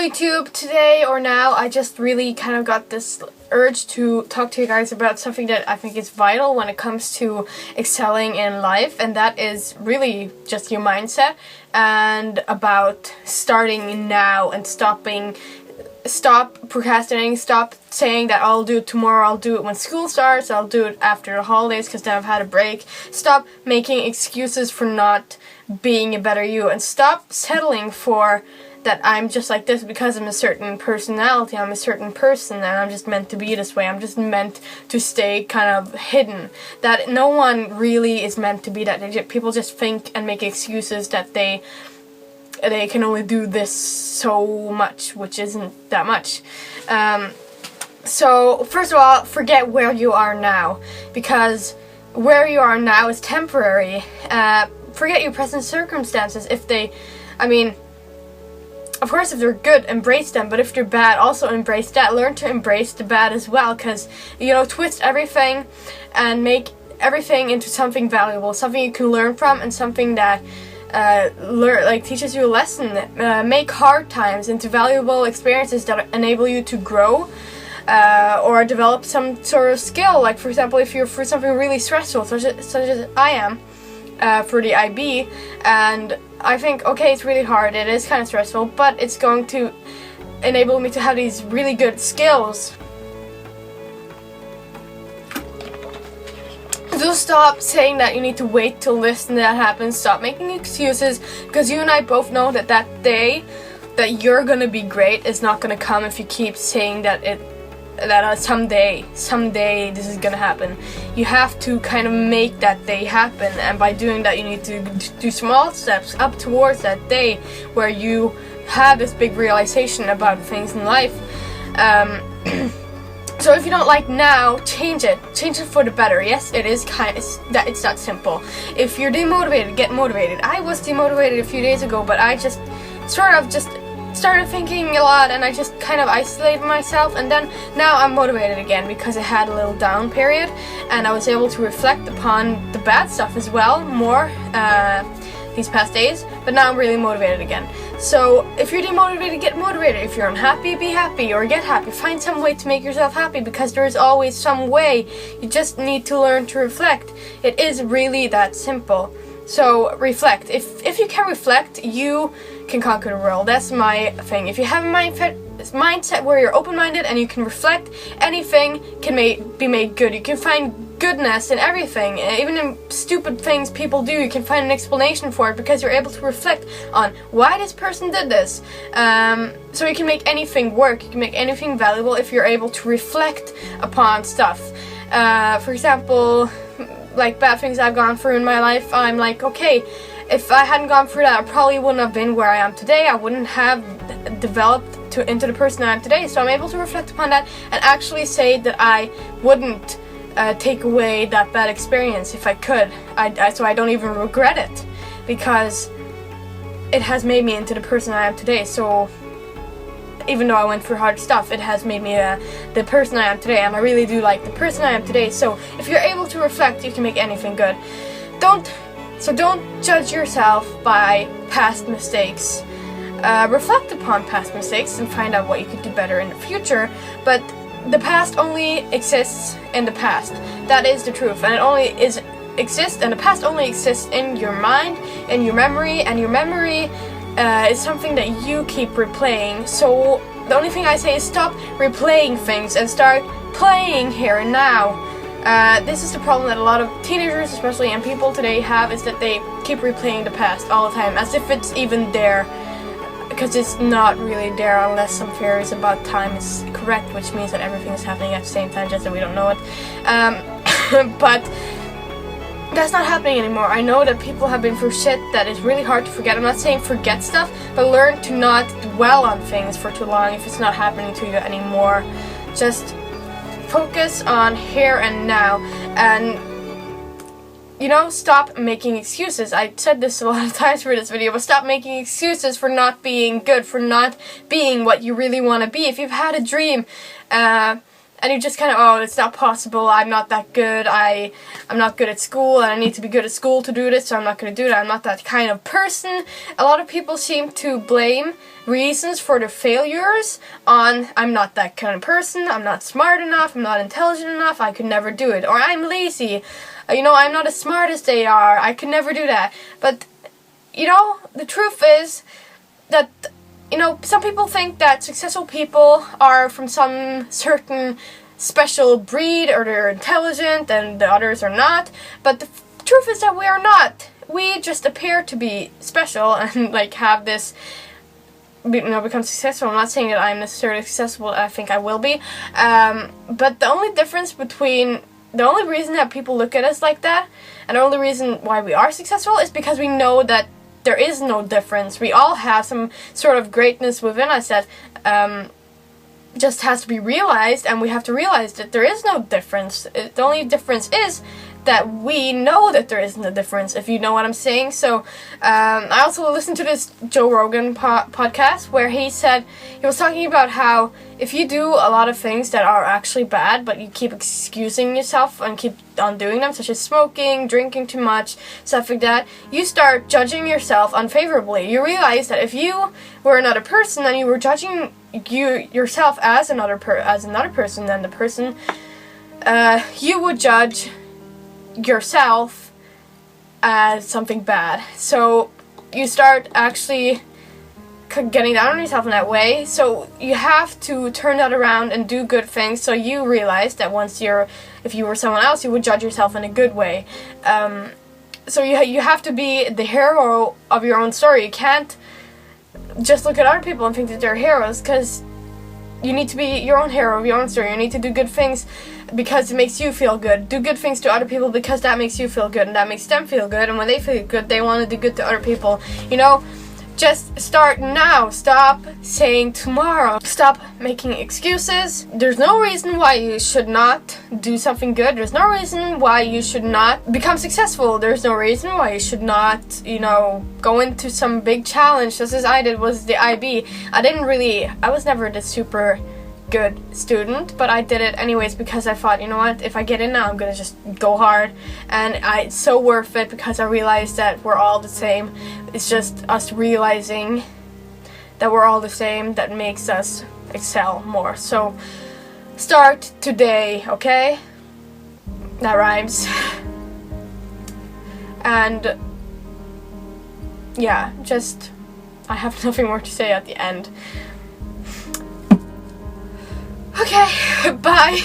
YouTube. Today or now, I just really kind of got this urge to talk to you guys about something that I think is vital when it comes to excelling in life, and that is really just your mindset and about starting now and stop procrastinating, stop saying that I'll do it tomorrow, I'll do it when school starts, I'll do it after the holidays because then I've had a break. Stop making excuses for not being a better you, and stop settling for that I'm just like this because I'm a certain personality, I'm a certain person, and I'm just meant to be this way. I'm just meant to stay kind of hidden. That no one really is meant to be that. People just think and make excuses that they can only do this so much, which isn't that much. So first of all, forget where you are now, because where you are now is temporary. Forget your present circumstances. Of course, if they're good, embrace them, but if they're bad, also embrace that. Learn to embrace the bad as well, because, twist everything and make everything into something valuable, something you can learn from, and something that teaches you a lesson. Make hard times into valuable experiences that enable you to grow, or develop some sort of skill. Like, for example, if you're for something really stressful, such as I am, for the IB, and I think, okay, it's really hard, it is kind of stressful, but it's going to enable me to have these really good skills. So stop saying that you need to wait till this and that happens. Stop making excuses, because you and I both know that day that you're gonna be great is not gonna come if you keep saying that someday this is gonna happen. You have to kind of make that day happen, and by doing that you need to do small steps up towards that day where you have this big realization about things in life. So if you don't like now, change it for the better. Yes, it's that simple. If you're demotivated, get motivated. I was demotivated a few days ago, but I just started thinking a lot, and I just kind of isolated myself, and then now I'm motivated again because I had a little down period, and I was able to reflect upon the bad stuff as well more these past days, but now I'm really motivated again. So if you're demotivated, get motivated. If you're unhappy, be happy or get happy. Find some way to make yourself happy, because there's always some way. You just need to learn to reflect. It is really that simple. So reflect. If you can reflect, you can conquer the world. That's my thing. If you have a mindset where you're open-minded and you can reflect, anything can be made good. You can find goodness in everything, even in stupid things people do. You can find an explanation for it because you're able to reflect on why this person did this. So you can make anything work. You can make anything valuable if you're able to reflect upon stuff. For example, like bad things I've gone through in my life, I'm like, okay, if I hadn't gone through that, I probably wouldn't have been where I am today. I wouldn't have developed into the person I am today. So I'm able to reflect upon that and actually say that I wouldn't take away that bad experience if I could. So I don't even regret it, because it has made me into the person I am today. So even though I went through hard stuff, it has made me the person I am today, and I really do like the person I am today. So if you're able to reflect, you can make anything good. Don't judge yourself by past mistakes. Reflect upon past mistakes and find out what you could do better in the future, but the past only exists in the past. That is the truth, and the past only exists in your mind, in your memory, and your memory is something that you keep replaying. So the only thing I say is stop replaying things and start playing here and now. This is the problem that a lot of teenagers, especially, and people today have, is that they keep replaying the past all the time, as if it's even there, because it's not really there unless some theories about time is correct, which means that everything is happening at the same time, just that we don't know it. But that's not happening anymore. I know that people have been through shit that is really hard to forget. I'm not saying forget stuff, but learn to not dwell on things for too long if it's not happening to you anymore. Just focus on here and now, and stop making excuses. I said this a lot of times for this video, but stop making excuses for not being good, for not being what you really want to be. If you've had a dream, and you just kind of, oh, it's not possible, I'm not that good, I'm not good at school, and I need to be good at school to do this, so I'm not going to do that, I'm not that kind of person. A lot of people seem to blame reasons for their failures on, I'm not that kind of person, I'm not smart enough, I'm not intelligent enough, I could never do it, or I'm lazy, I'm not as smart as they are, I could never do that. But, the truth is that, some people think that successful people are from some certain special breed, or they're intelligent and the others are not, but the truth is that we are not. We just appear to be special and have this become successful. I'm not saying that I'm necessarily successful, I think I will be, but the only reason that people look at us like that, and the only reason why we are successful, is because we know that there is no difference. We all have some sort of greatness within us that just has to be realized, and we have to realize that there is no difference. The only difference is that we know that there isn't a difference, if you know what I'm saying. So I also listened to this Joe Rogan podcast where he was talking about how if you do a lot of things that are actually bad, but you keep excusing yourself and keep on doing them, such as smoking, drinking too much, stuff like that, you start judging yourself unfavorably. You realize that if you were another person and you were judging yourself as another person than the person, you would judge yourself as something bad. So you start actually getting down on yourself in that way. So you have to turn that around and do good things. So you realize that if you were someone else, you would judge yourself in a good way. So you have to be the hero of your own story. You can't just look at other people and think that they're heroes, because you need to be your own hero of your own story. You need to do good things because it makes you feel good. Do good things to other people because that makes you feel good and that makes them feel good. And when they feel good, they want to do good to other people. Just start now. Stop saying tomorrow. Stop making excuses. There's no reason why you should not do something good. There's no reason why you should not become successful. There's no reason why you should not, go into some big challenge, just as I did was the IB. I was never the super good student, but I did it anyways because I thought, if I get in now, I'm gonna just go hard, and it's so worth it because I realized that we're all the same. It's just us realizing that we're all the same that makes us excel more. So start today, okay? That rhymes. And yeah, I have nothing more to say at the end. Okay, bye.